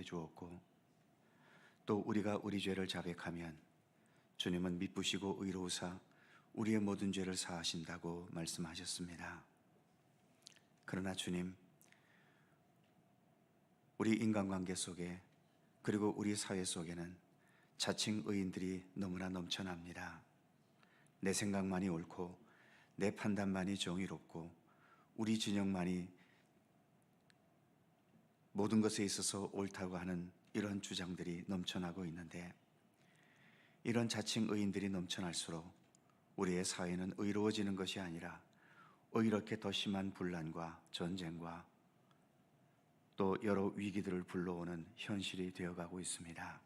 주었고, 또 우리가 우리 죄를 자백하면 주님은 미쁘시고 의로우사 우리의 모든 죄를 사하신다고 말씀하셨습니다. 그러나 주님, 우리 인간관계 속에 그리고 우리 사회 속에는 자칭 의인들이 너무나 넘쳐납니다. 내 생각만이 옳고 내 판단만이 정의롭고 우리 진영만이 모든 것에 있어서 옳다고 하는 이런 주장들이 넘쳐나고 있는데, 이런 자칭 의인들이 넘쳐날수록 우리의 사회는 의로워지는 것이 아니라 오히려 이렇게 더 심한 분란과 전쟁과 또 여러 위기들을 불러오는 현실이 되어가고 있습니다.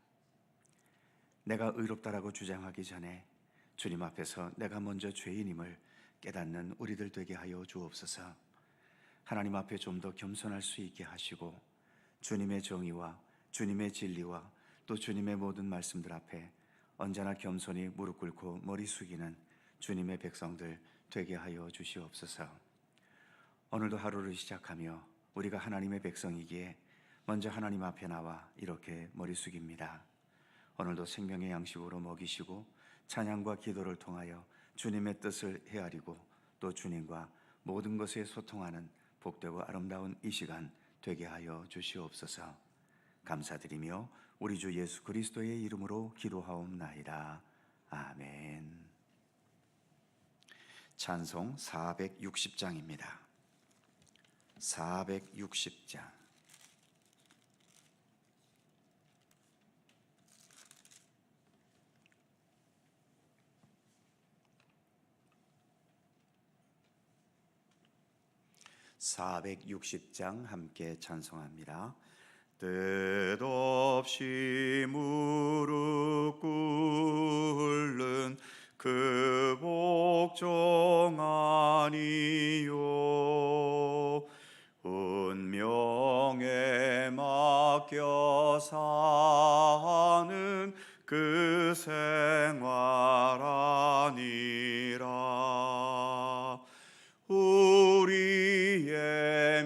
내가 의롭다라고 주장하기 전에 주님 앞에서 내가 먼저 죄인임을 깨닫는 우리들 되게 하여 주옵소서. 하나님 앞에 좀 더 겸손할 수 있게 하시고, 주님의 정의와 주님의 진리와 또 주님의 모든 말씀들 앞에 언제나 겸손히 무릎 꿇고 머리 숙이는 주님의 백성들 되게 하여 주시옵소서. 오늘도 하루를 시작하며 우리가 하나님의 백성이기에 먼저 하나님 앞에 나와 이렇게 머리 숙입니다. 오늘도 생명의 양식으로 먹이시고 찬양과 기도를 통하여 주님의 뜻을 헤아리고 또 주님과 모든 것에 소통하는 복되고 아름다운 이 시간 되게 하여 주시옵소서. 감사드리며 우리 주 예수 그리스도의 이름으로 기도하옵나이다. 아멘. 찬송 460장입니다. 460장. (460장) 함께 찬송합니다. 뜻없이 무릎 꿇는 그 복종 아니요, 운명에 맡겨 사는 그 생활 아니라, 우리의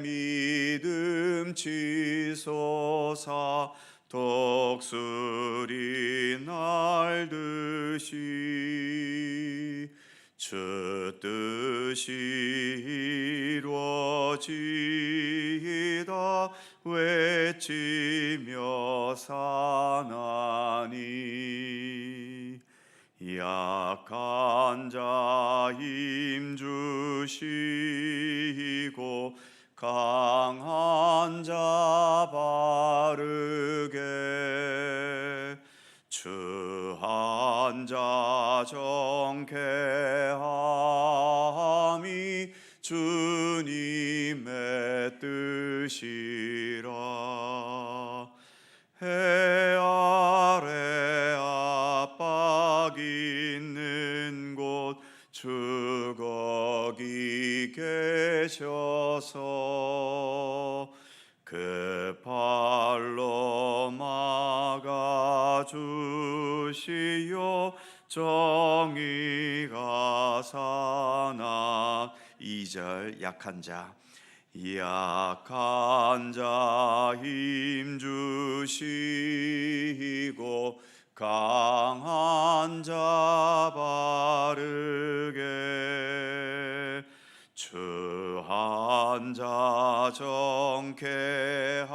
믿음 치솟아 독수리 날듯이 주 뜻이 이루어지이다 외치며 사나니, 약한 자 힘주시고 강한 자 바르게, 추한 자 정케함이 주님의 뜻이라. 해 아래 압박 있는 곳 주 거기 계셔서 그 팔로 막아주시어 정의가 사나. 2절 약한 자, 약한 자 힘주시고 강한 자 바르게, 추한 자 정케함이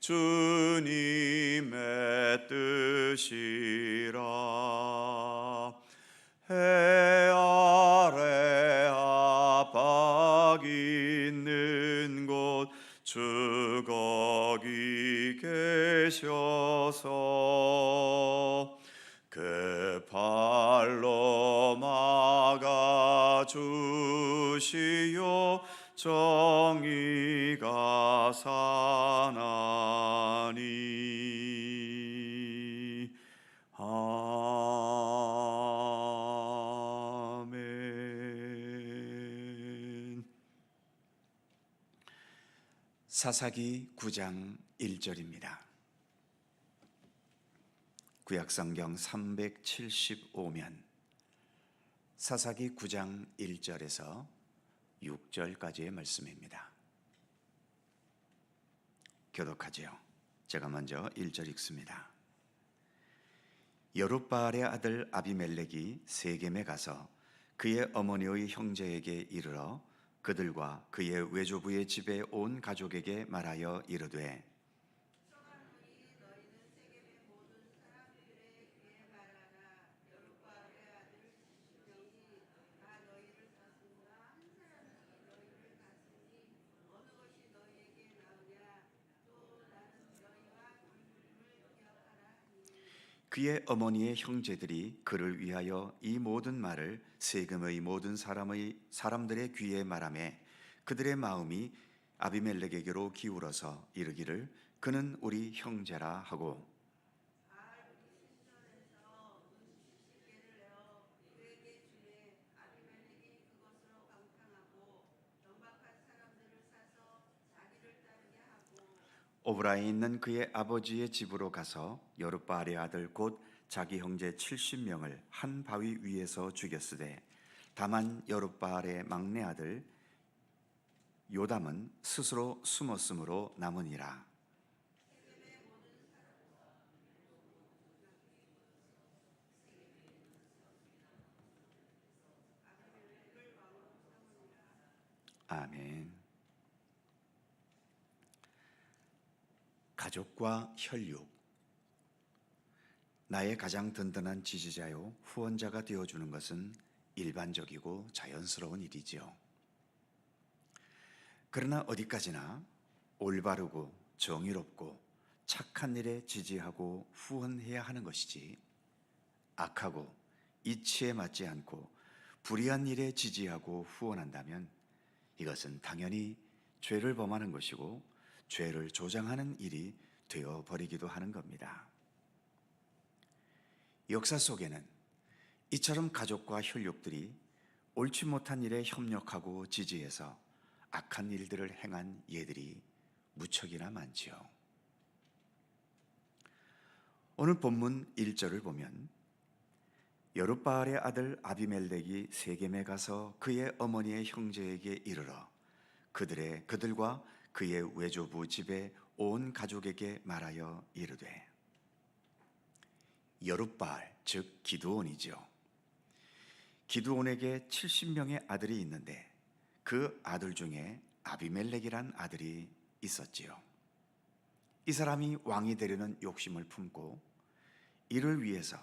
주님의 뜻이라. 해 아래 압박 있는 곳 주 거기 계셔서 그 팔로 막아주시어 정의가 사나니. 아멘. 사사기 9장 1절입니다. 구약성경 375면 사사기 9장 1절에서 6절까지의 말씀입니다. 교독하지요. 제가 먼저 1절 읽습니다. 여룻바알의 아들 아비멜렉이 세겜에 가서 그의 어머니의 형제에게 이르러 그들과 그의 외조부의 집에 온 가족에게 말하여 이르되 그의 어머니의 형제들이 그를 위하여 이 모든 말을 세겜의 모든 사람들의 귀에 말하매 그들의 마음이 아비멜렉에게로 기울어서 이르기를 그는 우리 형제라 하고 오브라에 있는 그의 아버지의 집으로 가서 여룻바알의 아들 곧 자기 형제 70명을 한 바위 위에서 죽였으되 다만 여룻바알의 막내 아들 요담은 스스로 숨었으므로 남으니라. 아멘. 가족과 혈육, 나의 가장 든든한 지지자요 후원자가 되어주는 것은 일반적이고 자연스러운 일이지요. 그러나 어디까지나 올바르고 정의롭고 착한 일에 지지하고 후원해야 하는 것이지 악하고 이치에 맞지 않고 불의한 일에 지지하고 후원한다면 이것은 당연히 죄를 범하는 것이고 죄를 조장하는 일이 되어버리기도 하는 겁니다. 역사 속에는 이처럼 가족과 혈육들이 옳지 못한 일에 협력하고 지지해서 악한 일들을 행한 예들이 무척이나 많지요. 오늘 본문 1절을 보면 여룻바알의 아들 아비멜렉이 세겜에 가서 그의 어머니의 형제에게 이르러 그들과 그의 외조부 집에 온 가족에게 말하여 이르되 여룻바알 즉 기드온이죠. 기드온에게 70명의 아들이 있는데 그 아들 중에 아비멜렉이란 아들이 있었지요. 이 사람이 왕이 되려는 욕심을 품고 이를 위해서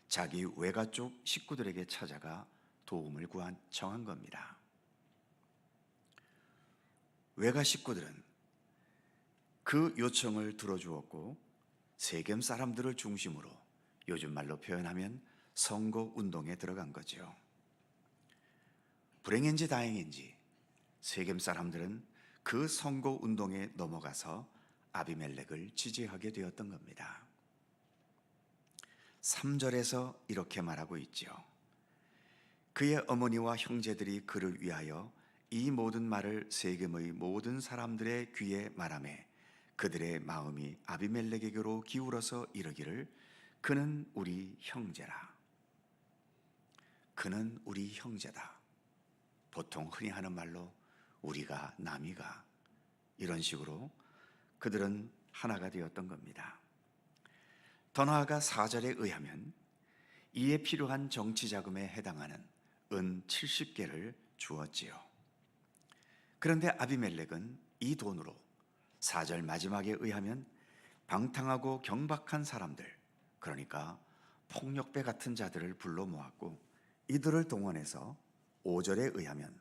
자기 외가 쪽 식구들에게 찾아가 도움을 청한 겁니다. 외가 식구들은 그 요청을 들어주었고 세겜 사람들을 중심으로 요즘 말로 표현하면 선거 운동에 들어간 거죠. 불행인지 다행인지 세겜 사람들은 그 선거 운동에 넘어가서 아비멜렉을 지지하게 되었던 겁니다. 3절에서 이렇게 말하고 있죠. 그의 어머니와 형제들이 그를 위하여 이 모든 말을 세겜의 모든 사람들의 귀에 말하매 그들의 마음이 아비멜렉에게로 기울어서 이르기를 그는 우리 형제라. 그는 우리 형제다. 보통 흔히 하는 말로 우리가 남이가 이런 식으로 그들은 하나가 되었던 겁니다. 더 나아가 4절에 의하면 이에 필요한 정치 자금에 해당하는 은 70개를 주었지요. 그런데 아비멜렉은 이 돈으로 4절 마지막에 의하면 방탕하고 경박한 사람들, 그러니까 폭력배 같은 자들을 불러 모았고 이들을 동원해서 5절에 의하면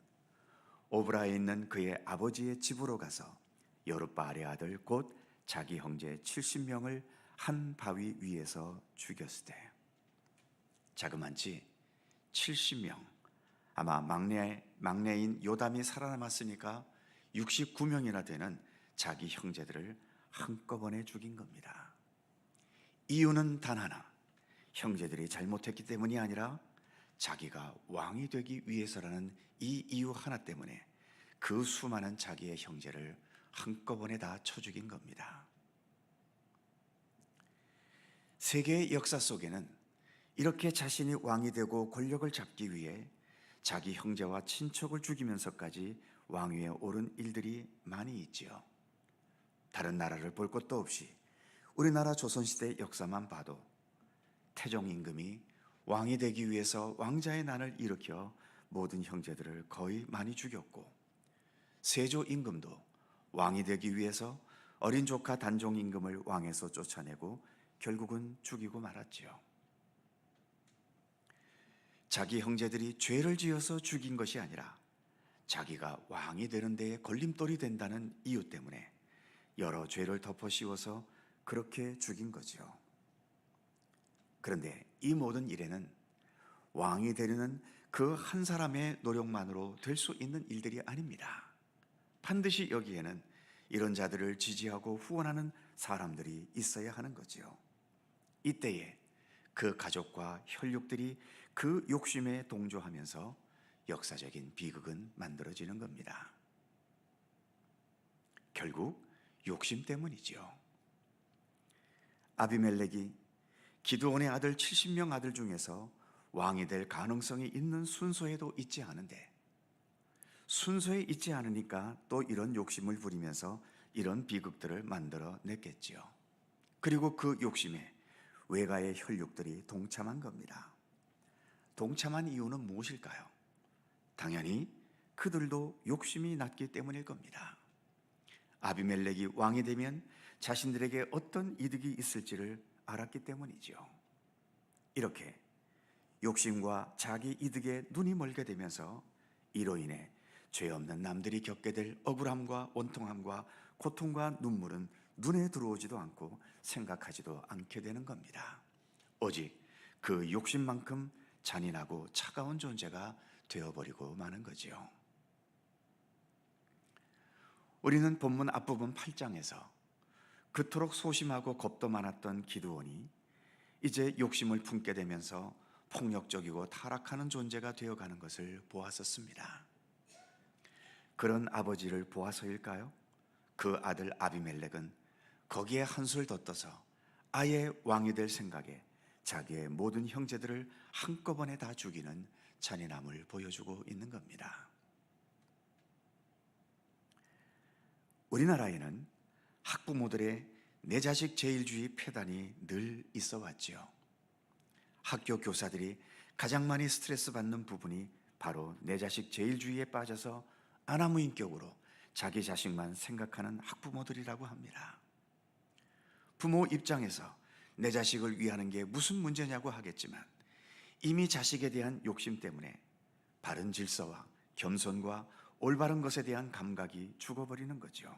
오브라에 있는 그의 아버지의 집으로 가서 여룻바알의 아들 곧 자기 형제 70명을 한 바위 위에서 죽였으되 자그만치 70명, 아마 막내인 요담이 살아남았으니까 69명이나 되는 자기 형제들을 한꺼번에 죽인 겁니다. 이유는 단 하나, 형제들이 잘못했기 때문이 아니라 자기가 왕이 되기 위해서라는 이 이유 하나 때문에 그 수많은 자기의 형제를 한꺼번에 다 쳐 죽인 겁니다. 세계의 역사 속에는 이렇게 자신이 왕이 되고 권력을 잡기 위해 자기 형제와 친척을 죽이면서까지 왕위에 오른 일들이 많이 있지요. 다른 나라를 볼 것도 없이 우리나라 조선시대 역사만 봐도 태종 임금이 왕이 되기 위해서 왕자의 난을 일으켜 모든 형제들을 거의 많이 죽였고, 세조 임금도 왕이 되기 위해서 어린 조카 단종 임금을 왕에서 쫓아내고 결국은 죽이고 말았지요. 자기 형제들이 죄를 지어서 죽인 것이 아니라 자기가 왕이 되는 데에 걸림돌이 된다는 이유 때문에 여러 죄를 덮어 씌워서 그렇게 죽인 거지요. 그런데 이 모든 일에는 왕이 되려는 그 한 사람의 노력만으로 될 수 있는 일들이 아닙니다. 반드시 여기에는 이런 자들을 지지하고 후원하는 사람들이 있어야 하는 거지요. 이때에 그 가족과 혈육들이 그 욕심에 동조하면서 역사적인 비극은 만들어지는 겁니다. 결국 욕심 때문이지요. 아비멜렉이 기드온의 아들 70명 아들 중에서 왕이 될 가능성이 있는 순서에도 있지 않은데, 순서에 있지 않으니까 또 이런 욕심을 부리면서 이런 비극들을 만들어 냈겠지요. 그리고 그 욕심에 외가의 혈육들이 동참한 겁니다. 동참한 이유는 무엇일까요? 당연히 그들도 욕심이 났기 때문일 겁니다. 아비멜렉이 왕이 되면 자신들에게 어떤 이득이 있을지를 알았기 때문이지요. 이렇게 욕심과 자기 이득에 눈이 멀게 되면서 이로 인해 죄 없는 남들이 겪게 될 억울함과 원통함과 고통과 눈물은 눈에 들어오지도 않고 생각하지도 않게 되는 겁니다. 오직 그 욕심만큼 잔인하고 차가운 존재가 되어버리고 마는 거지요. 우리는 본문 앞부분 8장에서 그토록 소심하고 겁도 많았던 기드온이 이제 욕심을 품게 되면서 폭력적이고 타락하는 존재가 되어가는 것을 보았었습니다. 그런 아버지를 보아서일까요? 그 아들 아비멜렉은 거기에 한술 더 떠서 아예 왕이 될 생각에 자기의 모든 형제들을 한꺼번에 다 죽이는 잔인함을 보여주고 있는 겁니다. 우리나라에는 학부모들의 내 자식 제일주의 폐단이 늘 있어 왔지요. 학교 교사들이 가장 많이 스트레스 받는 부분이 바로 내 자식 제일주의에 빠져서 아나무인격으로 자기 자식만 생각하는 학부모들이라고 합니다. 부모 입장에서 내 자식을 위하는 게 무슨 문제냐고 하겠지만 이미 자식에 대한 욕심 때문에 바른 질서와 겸손과 올바른 것에 대한 감각이 죽어버리는 거죠.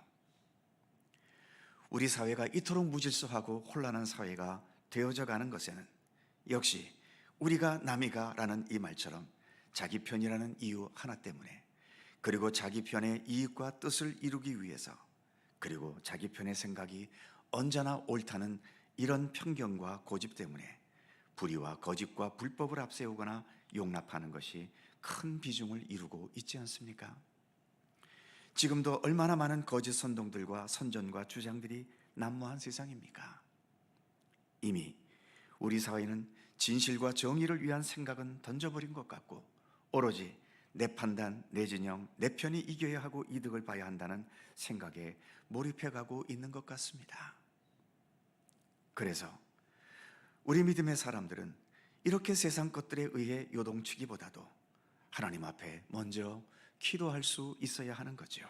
우리 사회가 이토록 무질서하고 혼란한 사회가 되어져 가는 것에는 역시 우리가 남이가라는 이 말처럼 자기 편이라는 이유 하나 때문에, 그리고 자기 편의 이익과 뜻을 이루기 위해서, 그리고 자기 편의 생각이 언제나 옳다는 이런 편견과 고집 때문에 불의와 거짓과 불법을 앞세우거나 용납하는 것이 큰 비중을 이루고 있지 않습니까? 지금도 얼마나 많은 거짓 선동들과 선전과 주장들이 난무한 세상입니까? 이미 우리 사회는 진실과 정의를 위한 생각은 던져버린 것 같고 오로지 내 판단, 내 진영, 내 편이 이겨야 하고 이득을 봐야 한다는 생각에 몰입해가고 있는 것 같습니다. 그래서 우리 믿음의 사람들은 이렇게 세상 것들에 의해 요동치기보다도 하나님 앞에 먼저 기도할 수 있어야 하는 거죠.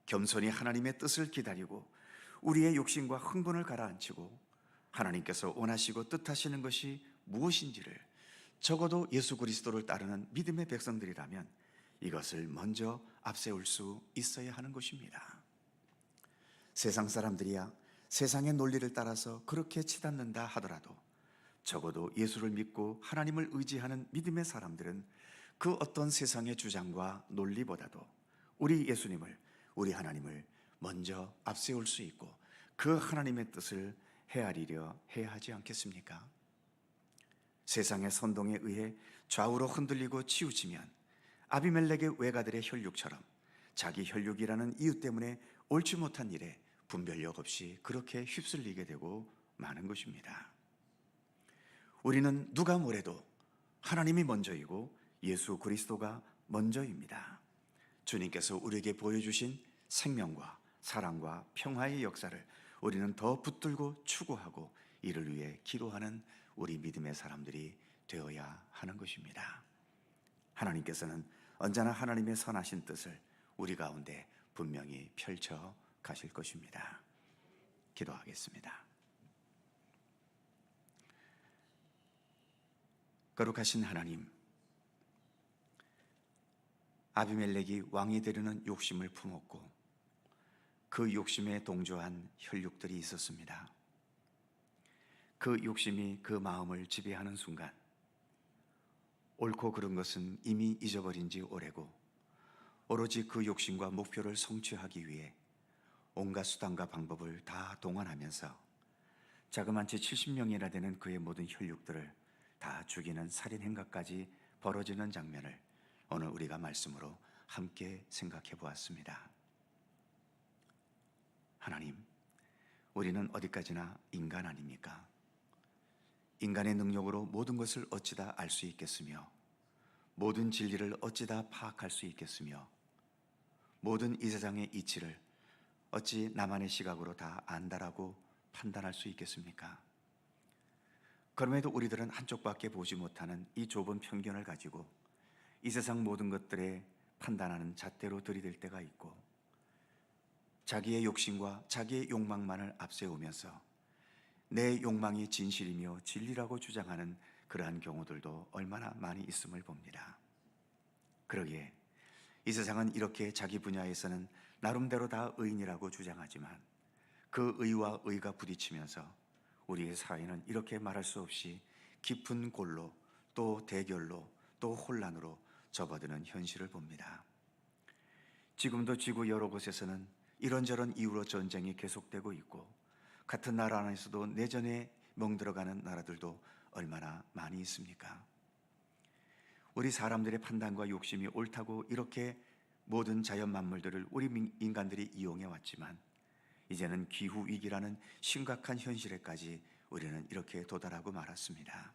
겸손히 하나님의 뜻을 기다리고 우리의 욕심과 흥분을 가라앉히고 하나님께서 원하시고 뜻하시는 것이 무엇인지를 적어도 예수 그리스도를 따르는 믿음의 백성들이라면 이것을 먼저 앞세울 수 있어야 하는 것입니다. 세상 사람들이야 세상의 논리를 따라서 그렇게 치닫는다 하더라도 적어도 예수를 믿고 하나님을 의지하는 믿음의 사람들은 그 어떤 세상의 주장과 논리보다도 우리 예수님을, 우리 하나님을 먼저 앞세울 수 있고 그 하나님의 뜻을 헤아리려 해야 하지 않겠습니까? 세상의 선동에 의해 좌우로 흔들리고 치우치면 아비멜렉의 외가들의 혈육처럼 자기 혈육이라는 이유 때문에 옳지 못한 일에 분별력 없이 그렇게 휩쓸리게 되고 마는 것입니다. 우리는 누가 뭐래도 하나님이 먼저이고 예수 그리스도가 먼저입니다. 주님께서 우리에게 보여주신 생명과 사랑과 평화의 역사를 우리는 더 붙들고 추구하고 이를 위해 기도하는 우리 믿음의 사람들이 되어야 하는 것입니다. 하나님께서는 언제나 하나님의 선하신 뜻을 우리 가운데 분명히 펼쳐 가실 것입니다. 기도하겠습니다. 거룩하신 하나님, 아비멜렉이 왕이 되려는 욕심을 품었고 그 욕심에 동조한 혈육들이 있었습니다. 그 욕심이 그 마음을 지배하는 순간 옳고 그른 것은 이미 잊어버린 지 오래고 오로지 그 욕심과 목표를 성취하기 위해 온갖 수단과 방법을 다 동원하면서 자그만치 70명이나 되는 그의 모든 혈육들을 다 죽이는 살인 행각까지 벌어지는 장면을 오늘 우리가 말씀으로 함께 생각해 보았습니다. 하나님, 우리는 어디까지나 인간 아닙니까? 인간의 능력으로 모든 것을 어찌다 알 수 있겠으며 모든 진리를 어찌다 파악할 수 있겠으며 모든 이 세상의 이치를 어찌 나만의 시각으로 다 안다라고 판단할 수 있겠습니까? 그럼에도 우리들은 한쪽밖에 보지 못하는 이 좁은 편견을 가지고 이 세상 모든 것들에 판단하는 잣대로 들이댈 때가 있고 자기의 욕심과 자기의 욕망만을 앞세우면서 내 욕망이 진실이며 진리라고 주장하는 그러한 경우들도 얼마나 많이 있음을 봅니다. 그러기에 이 세상은 이렇게 자기 분야에서는 나름대로 다 의인이라고 주장하지만 그 의와 의가 부딪히면서 우리의 사회는 이렇게 말할 수 없이 깊은 골로 또 대결로 또 혼란으로 접어드는 현실을 봅니다. 지금도 지구 여러 곳에서는 이런저런 이유로 전쟁이 계속되고 있고 같은 나라 안에서도 내전에 멍들어가는 나라들도 얼마나 많이 있습니까? 우리 사람들의 판단과 욕심이 옳다고 이렇게 모든 자연 만물들을 우리 인간들이 이용해 왔지만 이제는 기후위기라는 심각한 현실에까지 우리는 이렇게 도달하고 말았습니다.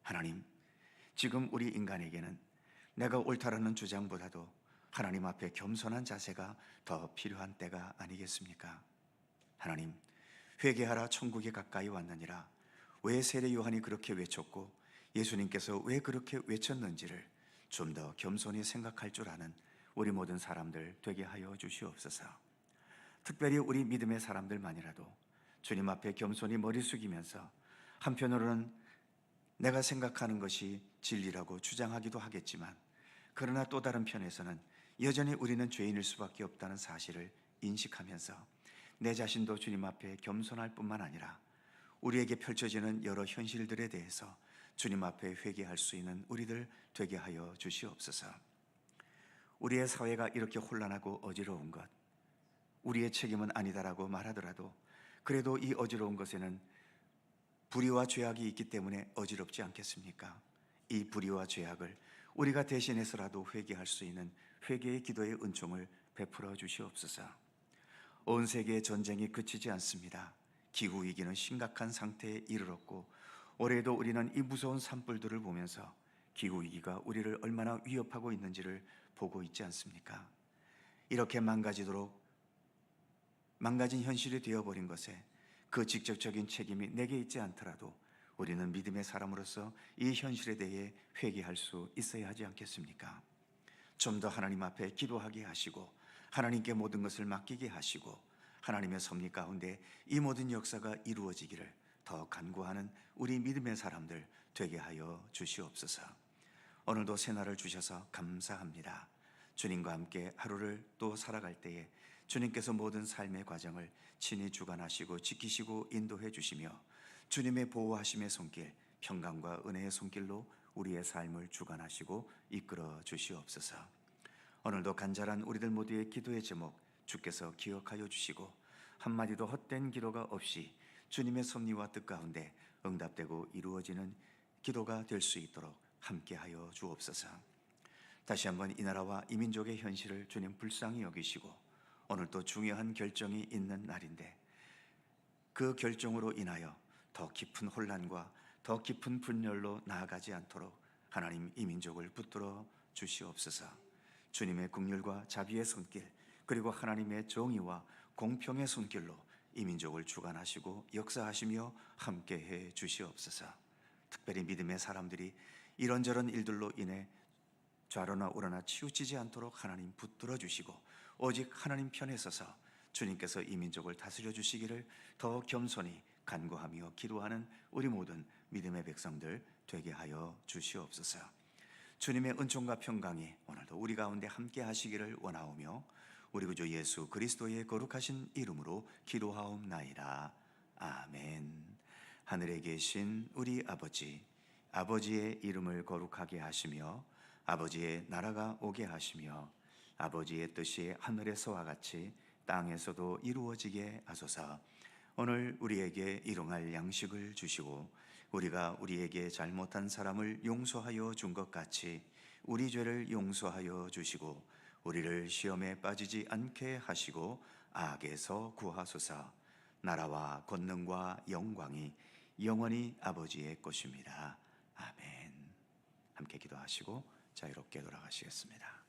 하나님, 지금 우리 인간에게는 내가 옳다라는 주장보다도 하나님 앞에 겸손한 자세가 더 필요한 때가 아니겠습니까? 하나님, 회개하라 천국이 가까이 왔느니라. 왜 세례 요한이 그렇게 외쳤고 예수님께서 왜 그렇게 외쳤는지를 좀 더 겸손히 생각할 줄 아는 우리 모든 사람들 되게 하여 주시옵소서. 특별히 우리 믿음의 사람들만이라도 주님 앞에 겸손히 머리 숙이면서 한편으로는 내가 생각하는 것이 진리라고 주장하기도 하겠지만 그러나 또 다른 편에서는 여전히 우리는 죄인일 수밖에 없다는 사실을 인식하면서 내 자신도 주님 앞에 겸손할 뿐만 아니라 우리에게 펼쳐지는 여러 현실들에 대해서 주님 앞에 회개할 수 있는 우리들 되게 하여 주시옵소서. 우리의 사회가 이렇게 혼란하고 어지러운 것, 우리의 책임은 아니다라고 말하더라도 그래도 이 어지러운 것에는 불의와 죄악이 있기 때문에 어지럽지 않겠습니까? 이 불의와 죄악을 우리가 대신해서라도 회개할 수 있는 회개의 기도의 은총을 베풀어 주시옵소서. 온 세계의 전쟁이 그치지 않습니다. 기후위기는 심각한 상태에 이르렀고 올해도 우리는 이 무서운 산불들을 보면서 기후위기가 우리를 얼마나 위협하고 있는지를 보고 있지 않습니까? 이렇게 망가진 현실이 되어버린 것에 그 직접적인 책임이 내게 있지 않더라도 우리는 믿음의 사람으로서 이 현실에 대해 회개할 수 있어야 하지 않겠습니까? 좀 더 하나님 앞에 기도하게 하시고 하나님께 모든 것을 맡기게 하시고 하나님의 섭리 가운데 이 모든 역사가 이루어지기를 더 간구하는 우리 믿음의 사람들 되게 하여 주시옵소서. 오늘도 새날을 주셔서 감사합니다. 주님과 함께 하루를 또 살아갈 때에 주님께서 모든 삶의 과정을 친히 주관하시고 지키시고 인도해 주시며 주님의 보호하심의 손길, 평강과 은혜의 손길로 우리의 삶을 주관하시고 이끌어 주시옵소서. 오늘도 간절한 우리들 모두의 기도의 제목 주께서 기억하여 주시고 한마디도 헛된 기도가 없이 주님의 섭리와 뜻 가운데 응답되고 이루어지는 기도가 될 수 있도록 함께하여 주옵소서. 다시 한번 이 나라와 이 민족의 현실을 주님 불쌍히 여기시고 오늘 또 중요한 결정이 있는 날인데 그 결정으로 인하여 더 깊은 혼란과 더 깊은 분열로 나아가지 않도록 하나님 이 민족을 붙들어 주시옵소서. 주님의 긍휼과 자비의 손길 그리고 하나님의 정의와 공평의 손길로 이 민족을 주관하시고 역사하시며 함께해 주시옵소서. 특별히 믿음의 사람들이 이런저런 일들로 인해 좌로나 우로나 치우치지 않도록 하나님 붙들어 주시고 오직 하나님 편에 서서 주님께서 이 민족을 다스려 주시기를 더 겸손히 간구하며 기도하는 우리 모든 믿음의 백성들 되게 하여 주시옵소서. 주님의 은총과 평강이 오늘도 우리 가운데 함께 하시기를 원하오며 우리 구주 예수 그리스도의 거룩하신 이름으로 기도하옵나이다. 아멘. 하늘에 계신 우리 아버지, 아버지의 이름을 거룩하게 하시며 아버지의 나라가 오게 하시며 아버지의 뜻이 하늘에서와 같이 땅에서도 이루어지게 하소서. 오늘 우리에게 일용할 양식을 주시고 우리가 우리에게 잘못한 사람을 용서하여 준 것 같이 우리 죄를 용서하여 주시고 우리를 시험에 빠지지 않게 하시고 악에서 구하소서. 나라와 권능과 영광이 영원히 아버지의 것입니다. 아멘. 함께 기도하시고 자유롭게 돌아가시겠습니다.